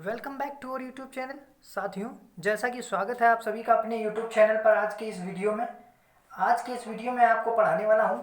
Welcome back to our YouTube channel. साथियों, जैसा कि स्वागत है आप सभी का अपने यूट्यूब चैनल पर। आज के इस वीडियो में आपको पढ़ाने वाला हूँ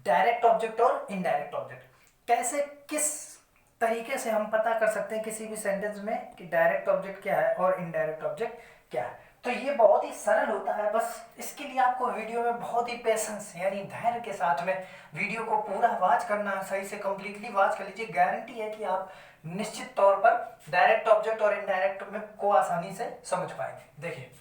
डायरेक्ट ऑब्जेक्ट और इनडायरेक्ट ऑब्जेक्ट। कैसे, किस तरीके से हम पता कर सकते हैं किसी भी सेंटेंस में कि डायरेक्ट ऑब्जेक्ट क्या है और इनडायरेक्ट ऑब्जेक्ट क्या है। तो ये बहुत ही सरल होता है, बस इसके लिए आपको वीडियो में बहुत ही पेशेंस यानी धैर्य के साथ में वीडियो को पूरा वॉच करना है। सही से कंप्लीटली वॉच कर लीजिए। गारंटी है कि आप निश्चित तौर पर डायरेक्ट ऑब्जेक्ट और इनडायरेक्ट में को आसानी से समझ पाएंगे। देखिए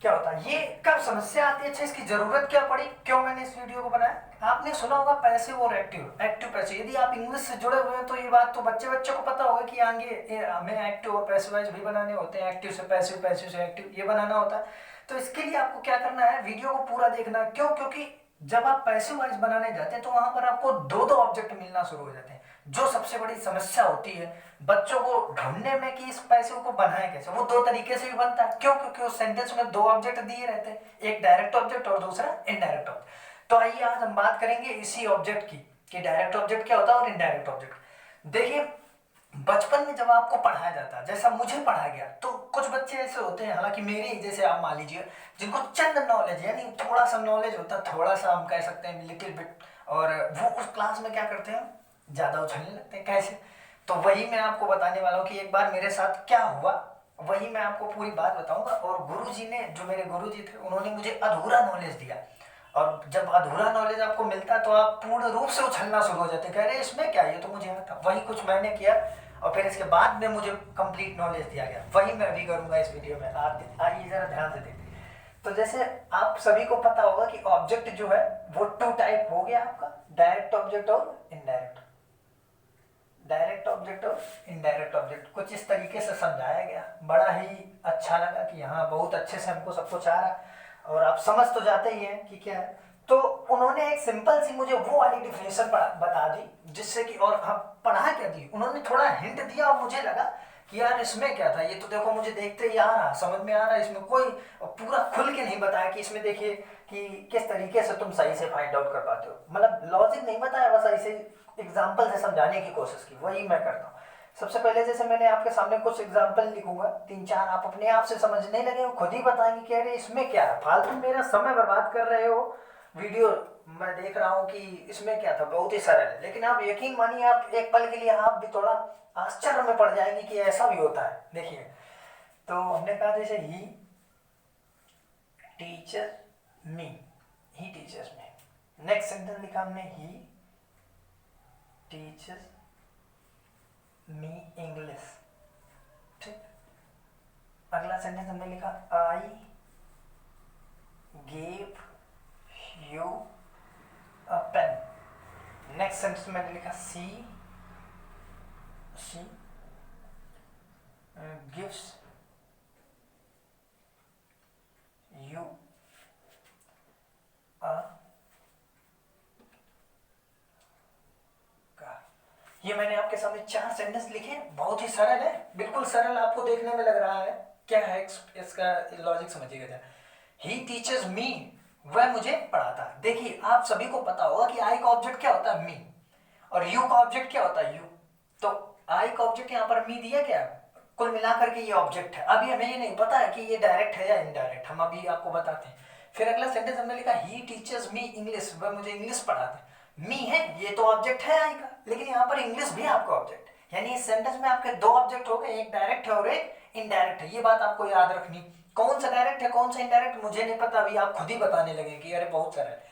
क्या होता है, ये कब समस्या आती है, अच्छा इसकी जरूरत क्या पड़ी, क्यों मैंने इस वीडियो को बनाया। आपने सुना होगा पैसिव और एक्टिव, एक्टिव पैसिव। यदि आप इंग्लिश से जुड़े हुए हैं तो ये बात तो बच्चे को पता होगा कि आगे हमें एक्टिव और पैसिव वाइज भी बनाने होते हैं। एक्टिव से पैसिव, पैसिव से एक्टिव, ये बनाना होता है। तो इसके लिए आपको क्या करना है, वीडियो को पूरा देखना है। क्यों? क्योंकि जब आप पैसिव वाइज बनाने जाते हैं तो वहां पर आपको दो दो ऑब्जेक्ट मिलना शुरू हो जाते हैं। जो सबसे बड़ी समस्या होती है बच्चों को ढूंढने में कि इस पैसिव को बनाए कैसे, वो दो तरीके से भी बनता है। क्यों? क्योंकि उस सेंटेंस में दो ऑब्जेक्ट दिए रहते हैं, एक डायरेक्ट ऑब्जेक्ट और दूसरा इनडायरेक्ट ऑब्जेक्ट। तो आइए आज हम बात करेंगे इसी ऑब्जेक्ट की कि डायरेक्ट ऑब्जेक्ट क्या होता है और इनडायरेक्ट ऑब्जेक्ट। देखिए बचपन में जब आपको पढ़ाया जाता है, जैसा मुझे पढ़ाया गया, तो कुछ बच्चे ऐसे होते हैं, हालांकि मेरे जैसे आप मान लीजिए, जिनको चंद नॉलेज यानी थोड़ा सा नॉलेज होता है, थोड़ा सा हम कह सकते हैं लिटिल बिट, और वो उस क्लास में क्या करते हैं, ज़्यादा उछलने लगते हैं। कैसे? तो वही मैं आपको बताने वाला हूँ कि एक बार मेरे साथ क्या हुआ, वही मैं आपको पूरी बात बताऊंगा। और गुरुजी ने, जो मेरे गुरुजी थे, उन्होंने मुझे अधूरा नॉलेज दिया। और जब अधूरा नॉलेज आपको मिलता है तो आप पूर्ण रूप से उछलना शुरू हो जाते, कह रहे इसमें क्या, ये तो मुझे आता। वही कुछ मैंने किया और फिर इसके बाद में मुझे कंप्लीट नॉलेज दिया गया। वही मैं अभी करूंगा इस वीडियो में। आप आइए जरा ध्यान से देखिए। तो जैसे आप सभी को पता होगा कि ऑब्जेक्ट जो है वो टू टाइप हो गया आपका, डायरेक्ट ऑब्जेक्ट और इनडायरेक्ट। डायरेक्ट ऑब्जेक्ट और इनडायरेक्ट ऑब्जेक्ट कुछ इस तरीके से समझाया गया। बड़ा ही अच्छा लगा कि हाँ, बहुत अच्छे से हमको सब कुछ आ रहा और आप समझ तो जाते ही हैं कि क्या है। तो उन्होंने एक सिंपल सी मुझे वो वाली डिफिनेशन बता दी, जिससे कि, और हाँ पढ़ा क्या दी, उन्होंने थोड़ा हिंट दिया और मुझे लगा कि यार इसमें क्या था। ये तो देखो मुझे देखते ही आ रहा, समझ में आ रहा है। इसमें कोई पूरा खुल के नहीं बताया कि इसमें देखिए कि किस तरीके से तुम सही से फाइंड आउट कर पाते हो, मतलब लॉजिक नहीं बताया, बस ऐसे एग्जाम्पल से समझाने की कोशिश की। वही मैं करता हूँ। सबसे पहले जैसे मैंने आपके सामने कुछ एग्जाम्पल लिखूंगा, तीन चार, आप अपने आप से समझने लगे, खुद ही बताएंगे कि अरे इसमें क्या है, फालतू मेरा समय बर्बाद कर रहे हो। वीडियो मैं देख रहा हूँ कि इसमें क्या था, बहुत ही सरल है। लेकिन आप यकीन मानिए, आप एक पल के लिए आप भी थोड़ा आश्चर्य में पड़ जाएंगे कि ऐसा भी होता है। देखिए, तो हमने कहा जैसे ही टीचर मी, ही टीचर्स मी। नेक्स्ट सेंटेंस लिखा हमने ही टीचर्स मी इंग्लिश। ठीक। अगला सेंटेंस हमने लिखा I gave you a pen. Next sentence मैंने लिखा see she gives you a car. ये मैंने आपके सामने चार सेंटेंस लिखे, बहुत ही सरल है, बिल्कुल सरल आपको देखने में लग रहा है। क्या है इसका लॉजिक समझिएगा जरा। ही टीचर्स मी, वह मुझे पढ़ाता है। देखिए आप सभी को पता होगा कि आई का ऑब्जेक्ट क्या होता है, मी, और यू का ऑब्जेक्ट क्या होता है, यू। तो आई का ऑब्जेक्ट यहाँ पर मी दिया गया, कुल मिलाकर के ये ऑब्जेक्ट है। अभी हमें ये नहीं पता है कि ये डायरेक्ट है या इनडायरेक्ट, हम अभी आपको बताते हैं। फिर अगला सेंटेंस हमने लिखा ही टीचर्स मी इंग्लिश, वह मुझे इंग्लिश पढ़ाते हैं। मी है, ये तो ऑब्जेक्ट है आई का, लेकिन यहाँ पर इंग्लिश भी आपका ऑब्जेक्ट। यानी इस सेंटेंस में आपके दो ऑब्जेक्ट हो गए, एक डायरेक्ट है और एक इनडायरेक्ट है। ये बात आपको याद रखनी। कौन सा डायरेक्ट है कौन सा इनडायरेक्ट मुझे नहीं पता, अभी आप खुद ही बताने लगे कि अरे बहुत सारा है।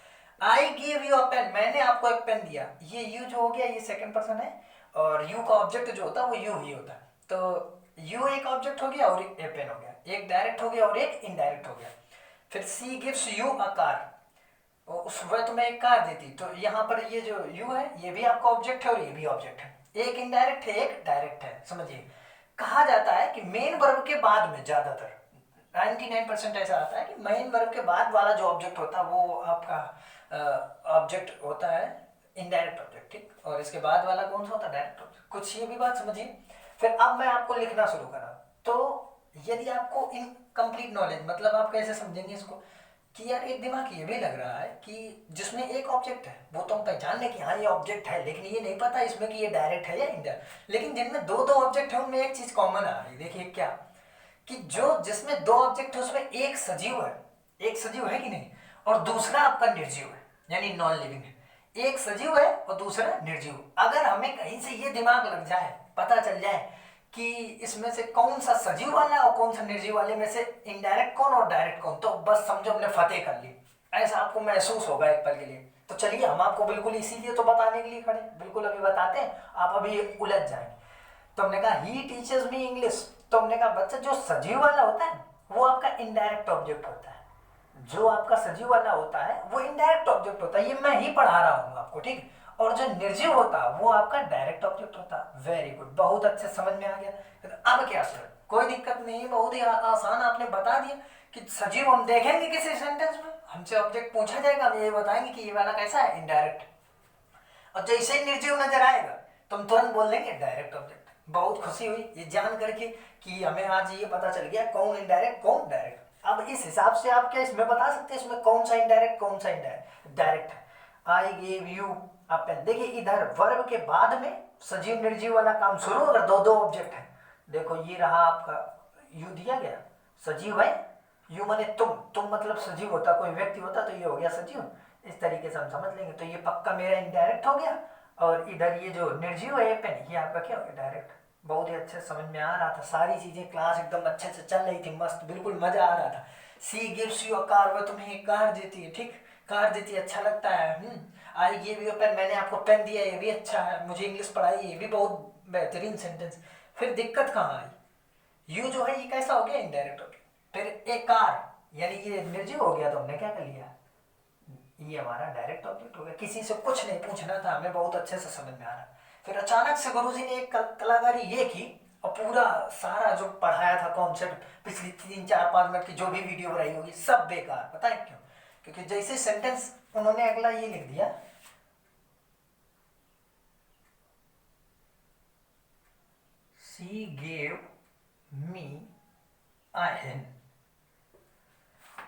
I give you a pen, मैंने आपको एक पेन दिया। ये यू जो हो गया ये सेकंड पर्सन है, और यू का ऑब्जेक्ट जो होता है वो यू ही होता है। तो यू एक ऑब्जेक्ट हो गया और एक पेन हो गया, एक डायरेक्ट हो गया और एक इनडायरेक्ट हो गया। फिर सी गिव्स यू अ कार, उस वह तुम्हें एक कार देती। तो यहाँ पर ये जो यू है ये भी आपका ऑब्जेक्ट है और ये भी ऑब्जेक्ट है। एक इनडायरेक्ट है एक डायरेक्ट है, समझिए। कहा जाता है कि मेन वर्ब के बाद में ज्यादातर 99% ऐसा आता है कि मेन वर्ब के बाद वाला जो ऑब्जेक्ट होता है वो आपका ऑब्जेक्ट होता है इनडायरेक्ट ऑब्जेक्ट। ठीक, और इसके बाद वाला कौन सा होता है, डायरेक्ट ऑब्जेक्ट। कुछ ये भी बात समझिए। फिर अब मैं आपको लिखना शुरू करा। तो यदि आपको इनकम्प्लीट नॉलेज, मतलब आप कैसे समझेंगे इसको, कि यार एक दिमाग ये भी लग रहा है कि जिसमें एक ऑब्जेक्ट है वो तो हम पहचान लें कि हाँ ये ऑब्जेक्ट है, लेकिन ये नहीं पता इसमें कि ये डायरेक्ट है या इनडायरेक्ट। लेकिन जिनमें दो दो ऑब्जेक्ट है उनमें एक चीज कॉमन आ रही, देखिए क्या, कि जो जिसमें दो ऑब्जेक्ट है उसमें एक सजीव है, एक सजीव है कि नहीं, और दूसरा आपका निर्जीव है, यानी नॉन लिविंग है। एक सजीव है और दूसरा निर्जीव। अगर हमें कहीं से ये दिमाग लग जाए, पता चल जाए कि इसमें से कौन सा सजीव वाला और कौन सा निर्जीव वाले में से इनडायरेक्ट कौन और डायरेक्ट कौन, तो बस समझो हमने फतेह कर ली, ऐसा आपको महसूस होगा एक पल के लिए। तो चलिए हम आपको बिल्कुल इसीलिए तो बताने के लिए खड़े, बिल्कुल अभी बताते हैं, आप अभी उलझ जाएंगे। तो हमने कहा ही टीचर्स मी इंग्लिश, तो हमने कहा बच्चा जो सजीव वाला होता है वो आपका इनडायरेक्ट ऑब्जेक्ट होता है, जो आपका सजीव वाला होता है वो इनडायरेक्ट ऑब्जेक्ट होता है, ये मैं ही पढ़ा रहा हूँ आपको, ठीक। और जो निर्जीव होता है वो आपका डायरेक्ट ऑब्जेक्ट होता है। वेरी गुड, बहुत अच्छे समझ में आ गया। अब क्या सर, कोई दिक्कत नहीं, बहुत ही आसान आपने बता दिया कि सजीव हम देखेंगे किसी सेंटेंस में, हमसे ऑब्जेक्ट पूछा जाएगा, हम ये बताएंगे कि ये वाला कैसा है, इनडायरेक्ट। और जैसे ही निर्जीव नजर आएगा तो हम तुरंत बोल देंगे डायरेक्ट ऑब्जेक्ट। बहुत खुशी हुई ये जान करके कि हमें आज ये पता चल गया कौन इनडायरेक्ट कौन डायरेक्ट। अब इस हिसाब से आप क्या इसमें बता सकते हैं इसमें कौन सा इनडायरेक्ट कौन सा इनडायरेक्ट डायरेक्ट है। I gave you a pen, देखिए इधर वर्ब के बाद में सजीव निर्जीव वाला काम शुरू, अगर दो दो ऑब्जेक्ट है, देखो ये रहा आपका यू दिया गया, सजीव है, यू माने तुम मतलब सजीव होता, कोई व्यक्ति होता तो ये हो गया सजीव, इस तरीके से हम समझ लेंगे। तो ये पक्का मेरा इनडायरेक्ट हो गया, और इधर ये जो निर्जीव है ये पेन, ये आपका क्या हो गया, डायरेक्ट। बहुत ही अच्छे समझ में आ रहा था, सारी चीजें क्लास एकदम अच्छे से चल रही थी, मस्त बिल्कुल मजा आ रहा था। सी गिव्स यू अ कार, वो तुम्हें एक कार देती है, ठीक, कार देती है, अच्छा लगता है। I give you a pen, मैंने आपको पेन दिया, ये भी अच्छा है, मुझे इंग्लिश पढ़ाई, ये भी बहुत बेहतरीन सेंटेंस। फिर दिक्कत कहाँ आई, यू जो है ये कैसा हो गया, इनडायरेक्ट हो गया। फिर ए कार, यानी ये निर्जीव हो गया, तो हमने क्या कर लिया, ये हमारा डायरेक्ट ऑब्जेक्ट हो गया, किसी से कुछ नहीं पूछना था हमें, बहुत अच्छे से समझ में आ रहा। फिर अचानक से गुरुजी ने एक कलाकारी ये की, और पूरा सारा जो पढ़ाया था कॉन्सेप्ट पिछली 3 4 5 मिनट की जो भी वीडियो बनाई होगी सब बेकार। पता है क्यों, क्योंकि जैसे सेंटेंस उन्होंने अगला ये लिख दिया, शी गेव मी अ हेन,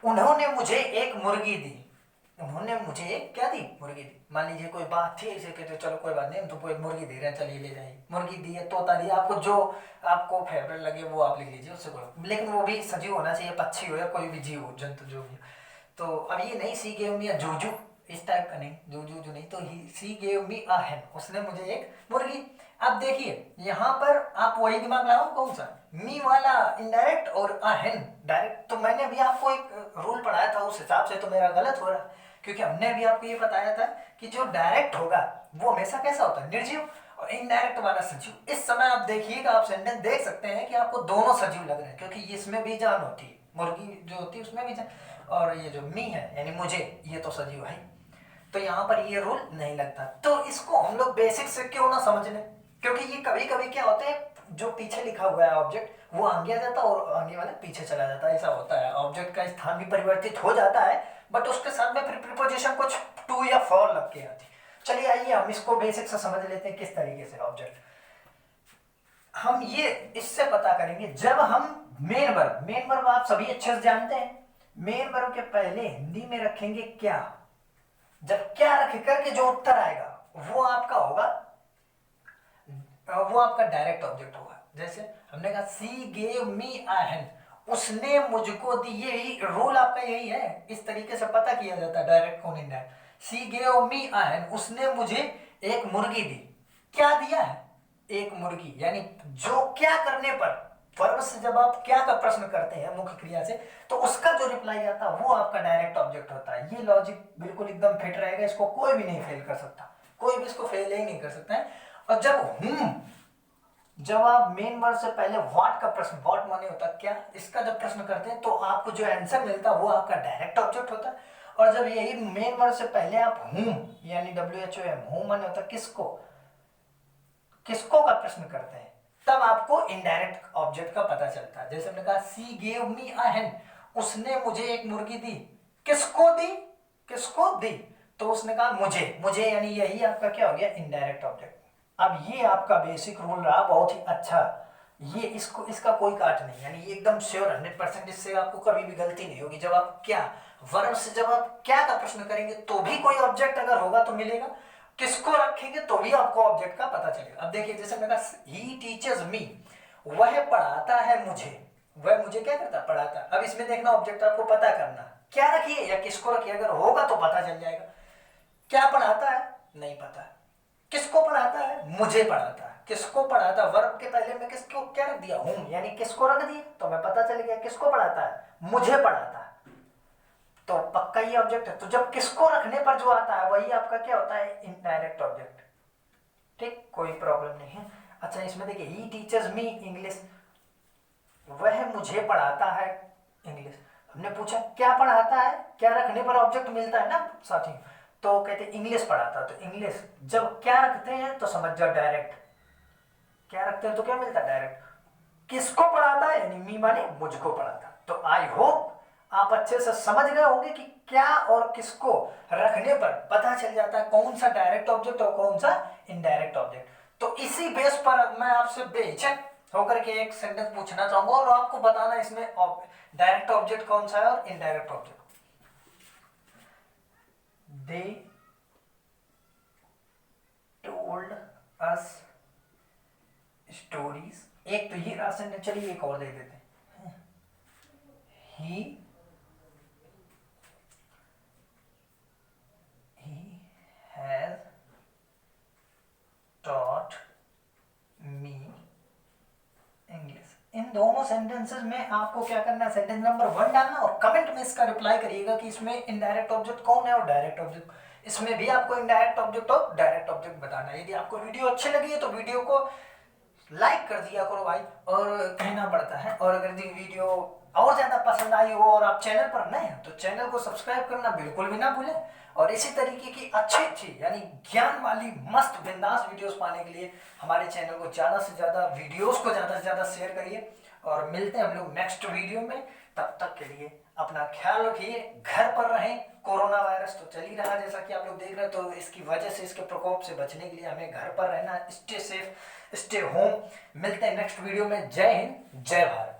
उन्होंने मुझे एक मुर्गी दी, उन्होंने मुझे क्या दी, मुर्गी दी। मान लीजिए कोई बात थी, ऐसे कहते चलो कोई बात नहीं, हम तुमको एक मुर्गी दे रहे हैं, चलिए ले जाइए, मुर्गी दी है, तोता दिया, आपको जो आपको फेवरेट लगे वो आप लिख लीजिए, उससे कोई, लेकिन वो भी सजीव होना चाहिए, पक्षी हो या कोई भी जीव हो, जंतु जो भी। तो अब ये नहीं सी गेव मी जूजू, इस टाइप का नहीं, जूजू जो नहीं, तो सी गेव मी अ हेन, उसने मुझे एक मुर्गी। अब देखिए यहाँ पर आप वही दिमाग लगाओ, कौन सा, मी वाला इनडायरेक्ट और अ हेन डायरेक्ट। तो मैंने अभी आपको एक रूल पढ़ाया था, उस हिसाब से तो मेरा गलत हो रहा, क्योंकि हमने अभी आपको ये बताया था कि जो डायरेक्ट होगा वो हमेशा कैसा होता है, निर्जीव, और इनडायरेक्ट वाला सजीव। इस समय आप देखिएगा, आप सेंटेंस देख सकते हैं कि आपको दोनों सजीव लग रहे हैं, क्योंकि इसमें भी जान होती है, मुर्गी जो होती है उसमें भी जान, और ये जो मी है यानी मुझे, ये तो सजीव है। तो यहाँ पर ये रूल नहीं लगता। तो इसको हम लोग बेसिक से क्यों ना समझ लें, क्योंकि ये कभी कभी क्या होता है, जो पीछे लिखा हुआ है ऑब्जेक्ट वो आगे आ जाता है और आगे वाला पीछे चला जाता है, ऐसा होता है, ऑब्जेक्ट का स्थान भी परिवर्तित हो जाता है, बट उसके साथ में फिर प्रीपोजिशन कुछ टू या फॉर लग के आती। चलिए आइए हम इसको बेसिक से समझ लेते हैं किस तरीके से ऑब्जेक्ट हम ये इससे पता करेंगे। जब हम मेन वर्ब आप सभी अच्छे से जानते हैं, मेन वर्ब के पहले हिंदी में रखेंगे क्या, जब क्या रख करके जो उत्तर आएगा वो आपका होगा, वो आपका डायरेक्ट ऑब्जेक्ट होगा। जैसे हमने कहा सी गेव मी अ हेन, उसने मुझको दी, यही रूल आपका यही है, इस तरीके से पता किया जाता है डायरेक्ट कौन इनडायरेक्ट। सी गेव मी अ हेन, उसने मुझे एक मुर्गी दी, क्या दिया है, एक मुर्गी, यानी जो क्या करने पर, वर्ब से जब आप क्या का प्रश्न करते हैं मुख्य क्रिया से, तो उसका जो रिप्लाई आता है वो आपका डायरेक्ट ऑब्जेक्ट होता है। ये लॉजिक बिल्कुल एकदम फिट रहेगा, इसको कोई भी नहीं फेल कर सकता, कोई भी इसको फेल ही नहीं कर सकता है। और जब आप मेन वर्ड से पहले व्हाट का प्रश्न, व्हाट माने होता है क्या, इसका जब प्रश्न करते हैं तो आपको जो आंसर मिलता है वो आपका डायरेक्ट ऑब्जेक्ट होता है। और जब यही मेन वर्ड से पहले आप यानी WHOM माने होता है किसको, किसको का प्रश्न करते हैं, तब आपको इनडायरेक्ट ऑब्जेक्ट का पता चलता है। जैसे हमने कहा सी गेव मी अ हेन, उसने मुझे एक मुर्गी दी, किसको दी, किसको दी, तो उसने कहा मुझे यानी यही आपका क्या हो गया, इनडायरेक्ट ऑब्जेक्ट। अब ये आपका बेसिक रूल रहा, बहुत ही अच्छा ये इसको इसका कोई काट नहीं, यानी ये एकदम श्योर 100%, इससे आपको कभी भी गलती नहीं होगी। जब आप क्या वर्ब से जब आप क्या का प्रश्न करेंगे तो भी कोई ऑब्जेक्ट अगर होगा तो मिलेगा, किसको रखेंगे तो भी आपको ऑब्जेक्ट का पता चलेगा। अब देखिए जैसे मैंने कहा ही टीचर्स मी, वह पढ़ाता है मुझे, वह मुझे क्या करता है, पढ़ाता। अब इसमें देखना ऑब्जेक्ट आपको पता करना क्या रखिए या किसको रखिए, अगर होगा तो पता चल जाएगा। क्या पढ़ाता है, नहीं पता। किसको पढ़ाता है, मुझे पढ़ाता है। किसको पढ़ाता, वर्ब के पहले में किसको क्या रख दिया, हूं, यानी किसको रख दिया, तो मैं पता चल गया किसको पढ़ाता है, मुझे पढ़ाता है, तो पक्का ये ऑब्जेक्ट है। तो जब किसको रखने पर जो आता है वही आपका क्या होता है, इनडायरेक्ट ऑब्जेक्ट। ठीक, कोई प्रॉब्लम नहीं है। अच्छा इसमें देखिए ही टीचर्स मी इंग्लिश, वह मुझे पढ़ाता है इंग्लिश। हमने पूछा क्या पढ़ाता है, क्या रखने पर ऑब्जेक्ट मिलता है ना साथी, तो कहते हैं इंग्लिश पढ़ाता है। तो इंग्लिश जब क्या रखते हैं तो समझ जाओ डायरेक्ट, क्या रखते हैं तो क्या मिलता है, डायरेक्ट। किसको पढ़ाता है, यानी मी माने मुझको पढ़ाता। तो आई होप आप अच्छे से समझ गए होंगे कि क्या और किसको रखने पर पता चल जाता है कौन सा डायरेक्ट ऑब्जेक्ट और कौन सा इनडायरेक्ट ऑब्जेक्ट। तो इसी बेस पर मैं आपसे बेझिझक होकर के एक सेंटेंस पूछना चाहूंगा और आपको बताना इसमें डायरेक्ट ऑब्जेक्ट कौन सा है और indirect object. They told us stories, एक तो ये रहा सेंटेंस, चलिए एक और दे देते हैं। He has taught me English. इन दोनों सेंटेंसेस में आपको क्या करना है, सेंटेंस नंबर 1 डालना और कमेंट में इसका रिप्लाई करिएगा कि इसमें इनडायरेक्ट ऑब्जेक्ट कौन है और डायरेक्ट ऑब्जेक्ट। इसमें भी आपको इनडायरेक्ट ऑब्जेक्ट और डायरेक्ट ऑब्जेक्ट बताना है। यदि आपको वीडियो अच्छी लगी है तो वीडियो को लाइक कर दिया करो भाई, और कहना पड़ता है। और अगर ये वीडियो और ज्यादा पसंद आई हो और आप चैनल पर नए हैं तो चैनल को सब्सक्राइब करना बिल्कुल भी ना भूलें। और इसी तरीके की अच्छी यानी ज्ञान वाली मस्त बिंदास वीडियोस पाने के लिए हमारे चैनल को ज़्यादा से ज़्यादा वीडियोस को ज़्यादा से ज़्यादा शेयर करिए। और मिलते हैं हम लोग नेक्स्ट वीडियो में, तब तक के लिए अपना ख्याल रखिए, घर पर रहें। कोरोना वायरस तो चल ही रहा है जैसा कि आप लोग देख रहे हैं, तो इसकी वजह से इसके प्रकोप से बचने के लिए हमें घर पर रहना, स्टे सेफ, स्टे होम। मिलते हैं नेक्स्ट वीडियो में। जय हिंद, जय भारत।